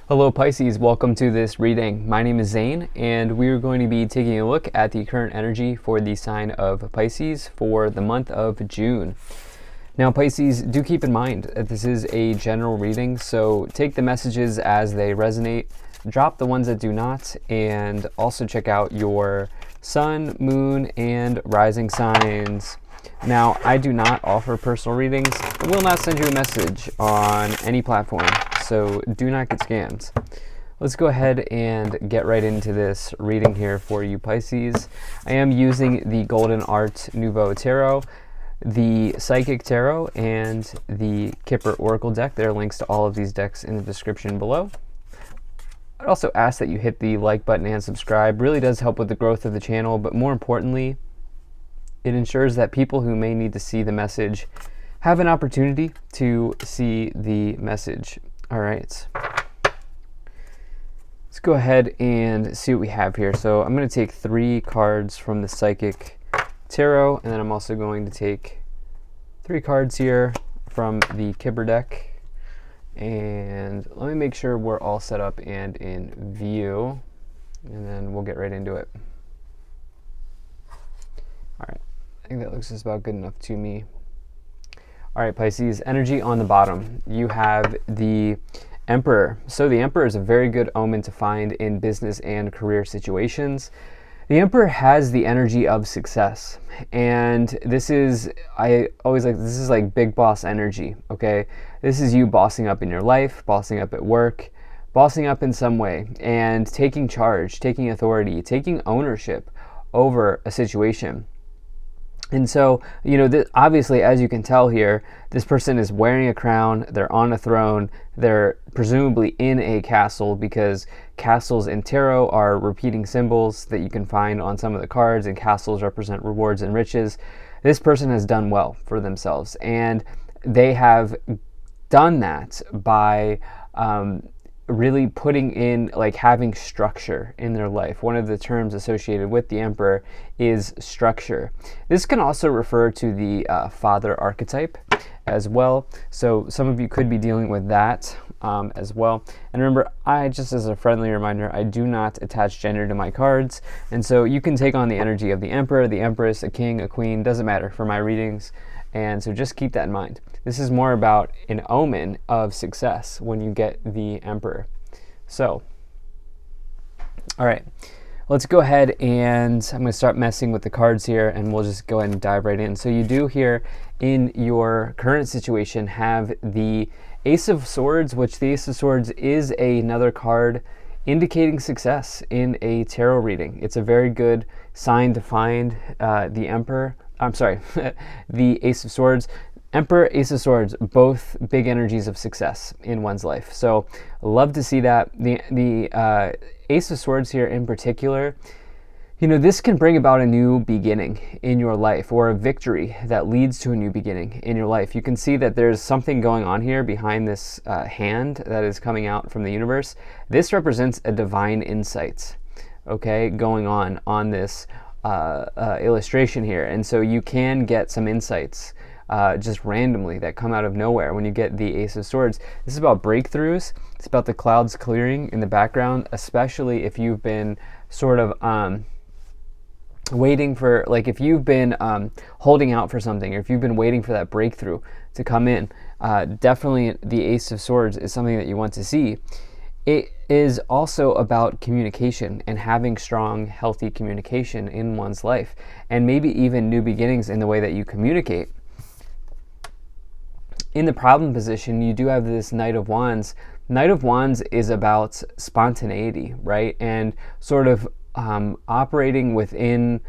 Hello Pisces, welcome to this reading. My name is Zane and we're going to be taking a look at the current energy for the sign of Pisces for the month of June. Now Pisces, do keep in mind that this is a general reading, so take the messages as they resonate, drop the ones that do not, and also check out your sun, moon, and rising signs. Now, I do not offer personal readings. I will not send you a message on any platform, so do not get scammed. Let's go ahead and get right into this reading here for you, Pisces. I am using the Golden Art Nouveau Tarot, the Psychic Tarot, and the Kipper Oracle deck. There are links to all of these decks in the description below. I'd also ask that you hit the like button and subscribe. Really does help with the growth of the channel, but more importantly, it ensures that people who may need to see the message have an opportunity to see the message. All right. Let's go ahead and see what we have here. So I'm going to take 3 cards from the Psychic Tarot, and then I'm also going to take 3 cards here from the Kipper deck. And let me make sure we're all set up and in view, and then we'll get right into it. All right. I think that looks just about good enough to me. All right, Pisces, energy on the bottom. You have the Emperor. So the Emperor is a very good omen to find in business and career situations. The Emperor has the energy of success. And this is, I always like, this is like big boss energy, okay? This is you bossing up in your life, bossing up at work, bossing up in some way, and taking charge, taking authority, taking ownership over a situation. And so, you know, obviously, as you can tell here, this person is wearing a crown, they're on a throne, they're presumably in a castle, because castles in tarot are repeating symbols that you can find on some of the cards, and castles represent rewards and riches. This person has done well for themselves, and they have done that by really putting in, like, having structure in their life. One of the terms associated with the Emperor is structure. This can also refer to the father archetype as well. So some of you could be dealing with that as well. And remember, I, just as a friendly reminder, I do not attach gender to my cards. And so you can take on the energy of the Emperor, the Empress, a king, a queen, doesn't matter for my readings. And so just keep that in mind. This is more about an omen of success when you get the Emperor. So, all right, let's go ahead and I'm going to start messing with the cards here, and we'll just go ahead and dive right in. So you do here in your current situation have the Ace of Swords, which the Ace of Swords is another card indicating success in a tarot reading. It's a very good sign to find the Emperor. I'm sorry, the Ace of Swords. Emperor, Ace of Swords, both big energies of success in one's life. So love to see that. The Ace of Swords here in particular, you know, this can bring about a new beginning in your life, or a victory that leads to a new beginning in your life. You can see that there's something going on here behind this hand that is coming out from the universe. This represents a divine insight, okay, going on this illustration here. And so you can get some insights just randomly that come out of nowhere when you get the Ace of Swords. This is about breakthroughs. It's about the clouds clearing in the background, especially if you've been sort of waiting for, like, if you've been holding out for something, or if you've been waiting for that breakthrough to come in. Definitely the Ace of Swords is something that you want to see. It is also about communication and having strong, healthy communication in one's life, and maybe even new beginnings in the way that you communicate. In the problem position, you do have this Knight of Wands. Knight of Wands is about spontaneity, right? And sort of operating within,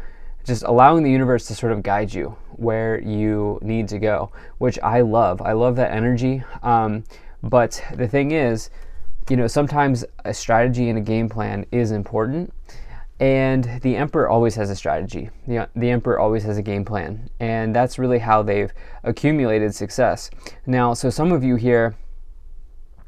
just allowing the universe to sort of guide you where you need to go, which I love. I love that energy. But the thing is, you know, sometimes a strategy and a game plan is important. And the Emperor always has a strategy. The Emperor always has a game plan. And that's really how they've accumulated success. Now, so some of you here,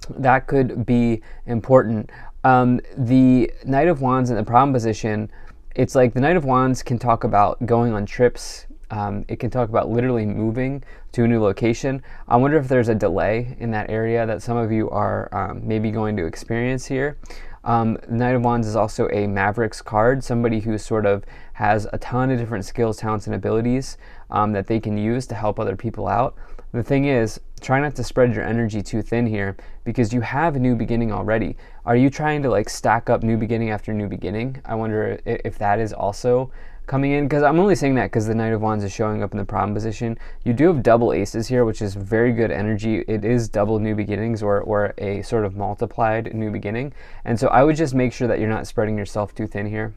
that could be important. The Knight of Wands in the problem position, it's like the Knight of Wands can talk about going on trips It can talk about literally moving to a new location. I wonder if there's a delay in that area that some of you are maybe going to experience here. Knight of Wands is also a Mavericks card, somebody who sort of has a ton of different skills, talents, and abilities that they can use to help other people out. The thing is, try not to spread your energy too thin here, because you have a new beginning already. Are you trying to like stack up new beginning after new beginning? I wonder if that is also coming in, because I'm only saying that because the Knight of Wands is showing up in the problem position. You do have double aces here, which is very good energy. It is double new beginnings, or a sort of multiplied new beginning. And so I would just make sure that you're not spreading yourself too thin here.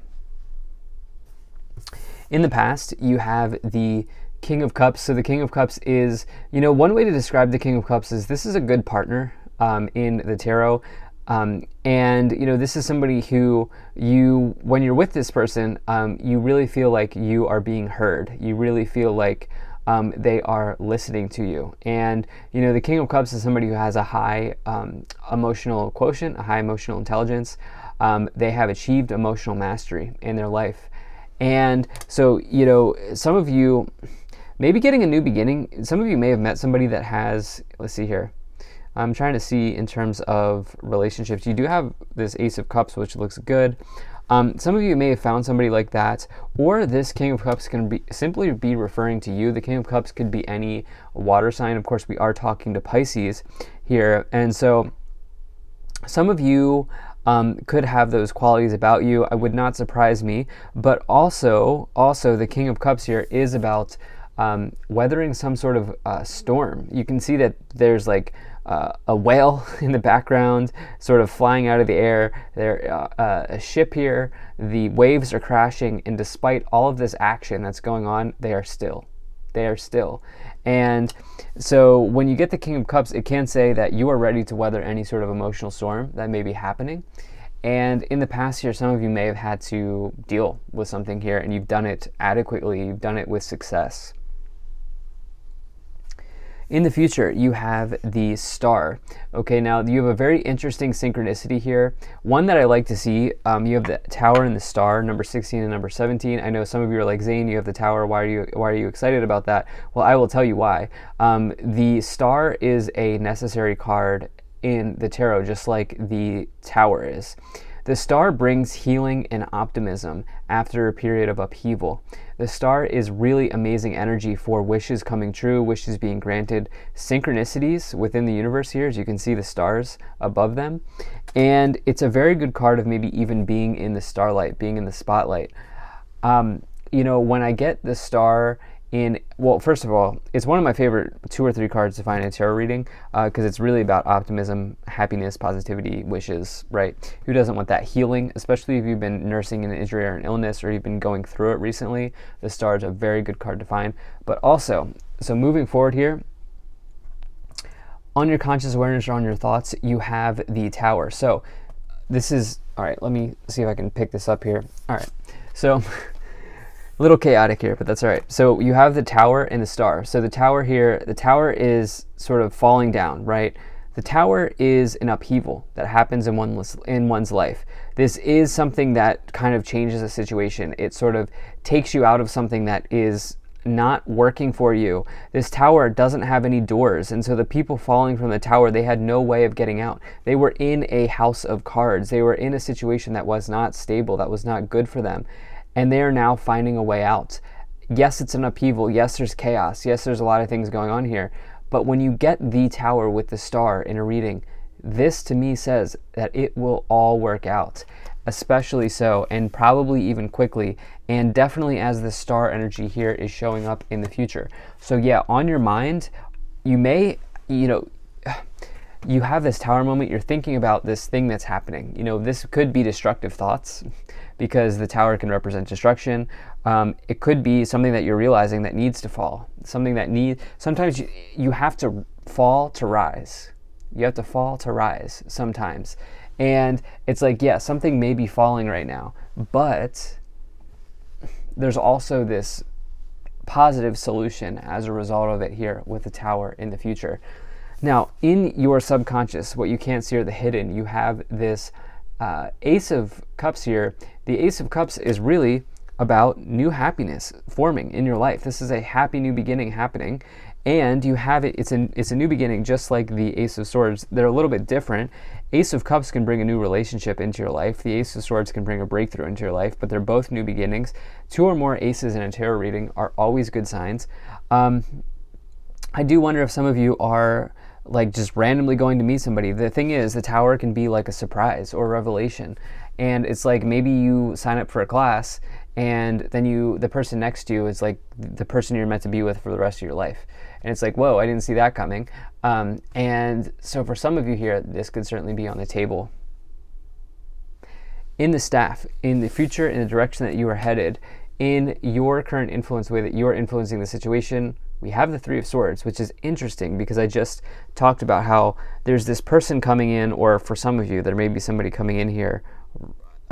In the past, you have the King of Cups. So the King of Cups is, one way to describe the King of Cups is this is a good partner in the tarot. And this is somebody who when you're with this person, you really feel like you are being heard. You really feel like they are listening to you. And the King of Cups is somebody who has a high emotional quotient, a high emotional intelligence. They have achieved emotional mastery in their life. And so some of you maybe getting a new beginning. Some of you may have met somebody that has, let's see here. I'm trying to see in terms of relationships. You do have this Ace of Cups, which looks good. Some of you may have found somebody like that, or this King of Cups can simply be referring to you. The King of Cups could be any water sign. Of course, we are talking to Pisces here. And so some of you could have those qualities about you. It would not surprise me. But also the King of Cups here is about weathering some sort of storm. You can see that there's like a whale in the background sort of flying out of the air. There's a ship here. The waves are crashing, and despite all of this action that's going on, they are still. They are still. And so when you get the King of Cups, it can say that you are ready to weather any sort of emotional storm that may be happening. And in the past year, some of you may have had to deal with something here, and you've done it adequately. You've done it with success. In the future, you have the Star. Okay, now you have a very interesting synchronicity here. One that I like to see, you have the Tower and the Star, number 16 and number 17. I know some of you are like, Zane, you have the Tower. Why are you excited about that? Well, I will tell you why. The Star is a necessary card in the tarot, just like the Tower is. The Star brings healing and optimism after a period of upheaval. The Star is really amazing energy for wishes coming true, wishes being granted, synchronicities within the universe here, as you can see the stars above them. And it's a very good card of maybe even being in the starlight, being in the spotlight. When I get the Star well, first of all, it's one of my favorite 2 or 3 cards to find in a tarot reading, because it's really about optimism, happiness, positivity, wishes, right? Who doesn't want that healing, especially if you've been nursing an injury or an illness, or you've been going through it recently? The Star is a very good card to find. But also, so moving forward here, on your conscious awareness or on your thoughts, you have the Tower. So this is, all right, let me see if I can pick this up here. All right, so a little chaotic here, but that's all right. So you have the Tower and the Star. So the Tower here, the Tower is sort of falling down, right? The Tower is an upheaval that happens in one's life. This is something that kind of changes a situation. It sort of takes you out of something that is not working for you. This Tower doesn't have any doors, and so the people falling from the Tower, they had no way of getting out. They were in a house of cards. They were in a situation that was not stable, that was not good for them. And they are now finding a way out. Yes, it's an upheaval. Yes, there's chaos. Yes, there's a lot of things going on here. But when you get the Tower with the Star in a reading, this to me says that it will all work out, especially so, and probably even quickly, and definitely as the Star energy here is showing up in the future. So yeah, on your mind, you may, you have this Tower moment, you're thinking about this thing that's happening. This could be destructive thoughts, because the Tower can represent destruction. It could be something that you're realizing that needs to fall. Sometimes you have to fall to rise. You have to fall to rise sometimes. And it's like, yeah, something may be falling right now, but there's also this positive solution as a result of it here with the Tower in the future. Now, in your subconscious, what you can't see are the hidden. You have this Ace of Cups here. The Ace of Cups is really about new happiness forming in your life. This is a happy new beginning happening, and you have it. It's a new beginning, just like the Ace of Swords. They're a little bit different. Ace of Cups can bring a new relationship into your life. The Ace of Swords can bring a breakthrough into your life, but they're both new beginnings. 2 or more aces in a tarot reading are always good signs. I do wonder if some of you are like just randomly going to meet somebody. The thing is, the Tower can be like a surprise or a revelation. And it's like maybe you sign up for a class and then the person next to you is like the person you're meant to be with for the rest of your life. And it's like, whoa, I didn't see that coming. And so for some of you here, this could certainly be on the table. In the staff, in the future, in the direction that you are headed, in your current influence, the way that you are influencing the situation, we have the 3 of Swords, which is interesting because I just talked about how there's this person coming in, or for some of you, there may be somebody coming in here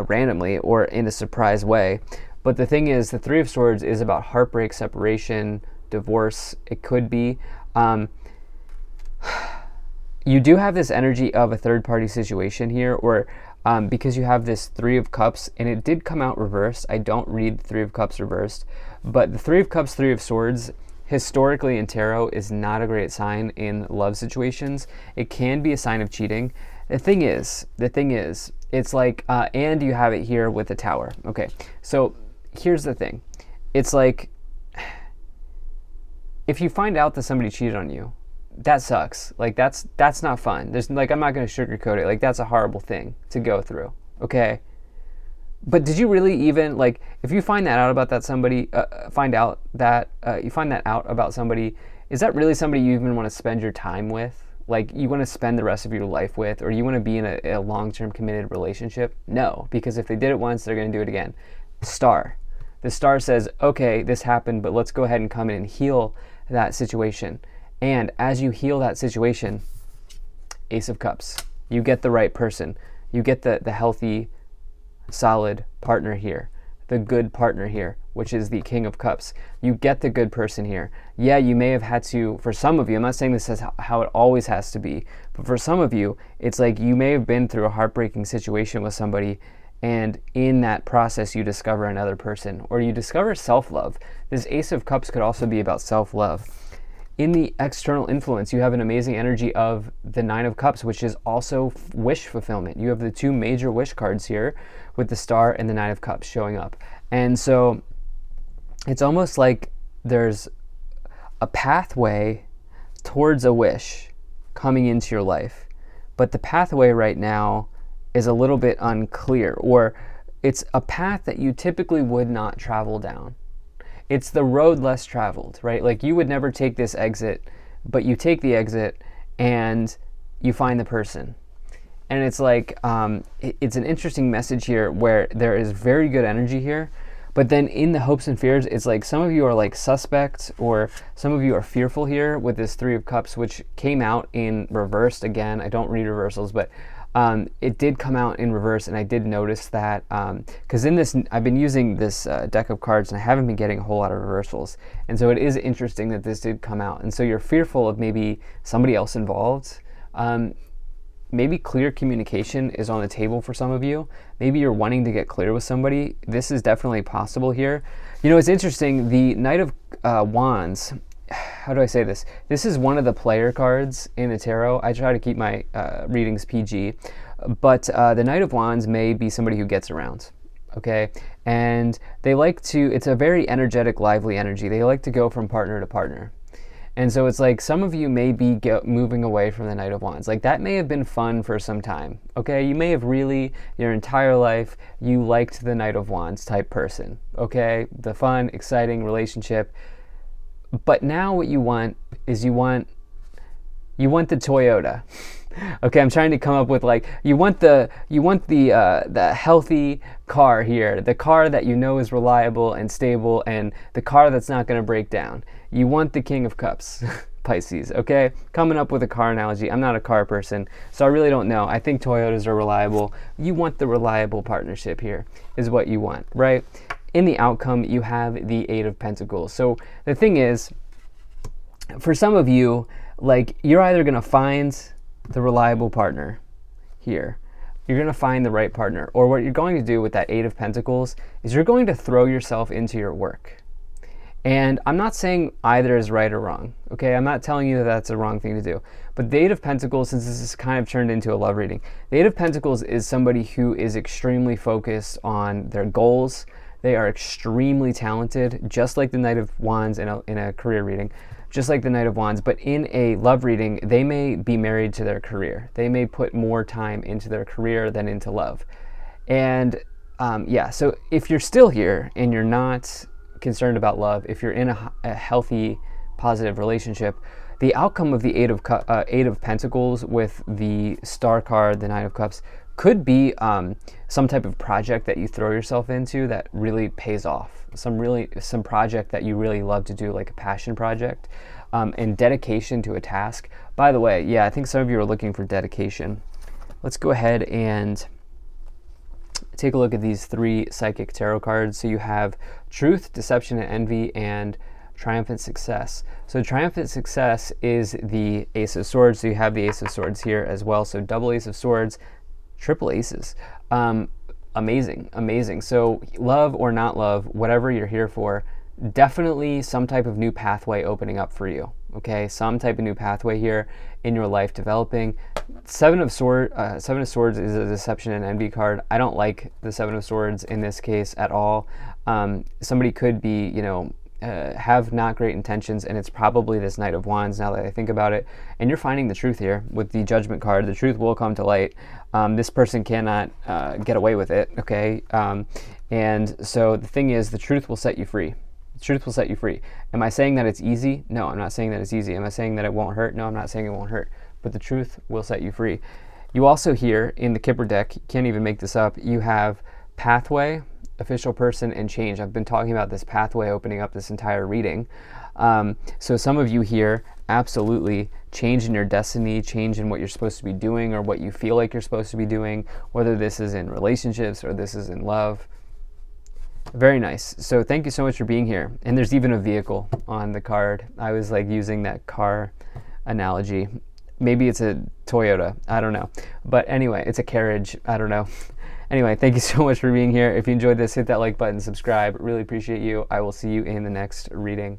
randomly or in a surprise way. But the thing is, the 3 of Swords is about heartbreak, separation, divorce. It could be. You do have this energy of a third-party situation here, or because you have this 3 of Cups, and it did come out reversed. I don't read the 3 of Cups reversed, but the 3 of Cups, 3 of Swords, historically in tarot is not a great sign in love situations. It can be a sign of cheating. The thing is, it's like, and you have it here with the Tower. Okay, so here's the thing. It's like, if you find out that somebody cheated on you, that sucks. Like, that's not fun. There's like, I'm not going to sugarcoat it. Like, that's a horrible thing to go through. Okay. But did you really even, like, if you find that out about that somebody, you find that out about somebody, is that really somebody you even want to spend your time with? Like, you want to spend the rest of your life with, or you want to be in a long-term committed relationship? No, because if they did it once, they're going to do it again. Star. The Star says, okay, this happened, but let's go ahead and come in and heal that situation. And as you heal that situation, Ace of Cups, you get the right person. You get the healthy, solid partner here, the good partner here, which is the King of Cups. You get the good person here. Yeah, you may have had to, for some of you, I'm not saying this is how it always has to be, but for some of you, it's like you may have been through a heartbreaking situation with somebody, and in that process you discover another person, or you discover self-love. This Ace of Cups could also be about self-love. In the external influence, you have an amazing energy of the 9 of Cups, which is also wish fulfillment. You have the 2 major wish cards here with the Star and the 9 of Cups showing up. And so it's almost like there's a pathway towards a wish coming into your life. But the pathway right now is a little bit unclear, or it's a path that you typically would not travel down. It's the road less traveled, right? Like, you would never take this exit, but you take the exit and you find the person. And it's like, it's an interesting message here where there is very good energy here, but then in the hopes and fears, it's like some of you are like suspects, or some of you are fearful here with this 3 of Cups, which came out in reversed again. I don't read reversals, but it did come out in reverse, and I did notice that because in this, I've been using this deck of cards and I haven't been getting a whole lot of reversals, and so it is interesting that this did come out. And so you're fearful of maybe somebody else involved. Maybe clear communication is on the table for some of you. Maybe you're wanting to get clear with somebody. This is definitely possible here. You know, it's interesting, the Knight of Wands, how do I say this? This is one of the player cards in the tarot. I try to keep my readings PG, but the Knight of Wands may be somebody who gets around, okay? And they like to, it's a very energetic, lively energy. They like to go from partner to partner. And so it's like some of you may be moving away from the Knight of Wands. Like, that may have been fun for some time, okay? You may have really, your entire life, you liked the Knight of Wands type person, okay? The fun, exciting relationship. But now what you want is you want the Toyota. Okay, I'm trying to come up with, like, you want the healthy car here, the car that you know is reliable and stable, and the car that's not going to break down. You want the King of Cups, Pisces, okay? Coming up with a car analogy. I'm not a car person, so I really don't know. I think Toyotas are reliable. You want the reliable partnership here is what you want, right? In the outcome, you have the 8 of Pentacles. So the thing is, for some of you, like, you're either going to find the reliable partner here, you're going to find the right partner. Or what you're going to do with that Eight of Pentacles is you're going to throw yourself into your work. And I'm not saying either is right or wrong, okay? I'm not telling you that that's a wrong thing to do. But the Eight of Pentacles, since this is kind of turned into a love reading, the Eight of Pentacles is somebody who is extremely focused on their goals. They are extremely talented, just like the Knight of Wands in a career reading, just like the Knight of Wands. But in a love reading, they may be married to their career. They may put more time into their career than into love. And yeah, so if you're still here and you're not concerned about love, if you're in a healthy, positive relationship, the outcome of the Eight of Pentacles with the Star card, the Nine of Cups, could be some type of project that you throw yourself into that really pays off. Some project that you really love to do, like a passion project, and dedication to a task. By the way, yeah, I think some of you are looking for dedication. Let's go ahead and take a look at these three psychic tarot cards. So you have Truth, Deception, and Envy, and Triumphant Success. So Triumphant Success is the Ace of Swords. So you have the Ace of Swords here as well. So double Ace of Swords, triple aces. Amazing, amazing. So love or not love, whatever you're here for, definitely some type of new pathway opening up for you. Okay, some type of new pathway here in your life developing. Seven of Swords is a Deception and Envy card. I don't like the Seven of Swords in this case at all. Somebody could be, have not great intentions, and it's probably this Knight of Wands now that I think about it. And you're finding the truth here with the Judgment card. The truth will come to light. This person cannot get away with it, okay? And so the thing is, the truth will set you free. The truth will set you free. Am I saying that it's easy? No, I'm not saying that it's easy. Am I saying that it won't hurt? No, I'm not saying it won't hurt. But the truth will set you free. You also here in the Kipper deck, you can't even make this up, you have Pathway, Official Person, and Change. I've been talking about this pathway opening up this entire reading. So some of you here, absolutely change in your destiny, change in what you're supposed to be doing or what you feel like you're supposed to be doing, whether this is in relationships or this is in love. Very nice. So thank you so much for being here. And there's even a vehicle on the card. I was like using that car analogy. Maybe it's a Toyota. I don't know. But anyway, it's a carriage. I don't know. Anyway, thank you so much for being here. If you enjoyed this, hit that like button, subscribe. Really appreciate you. I will see you in the next reading.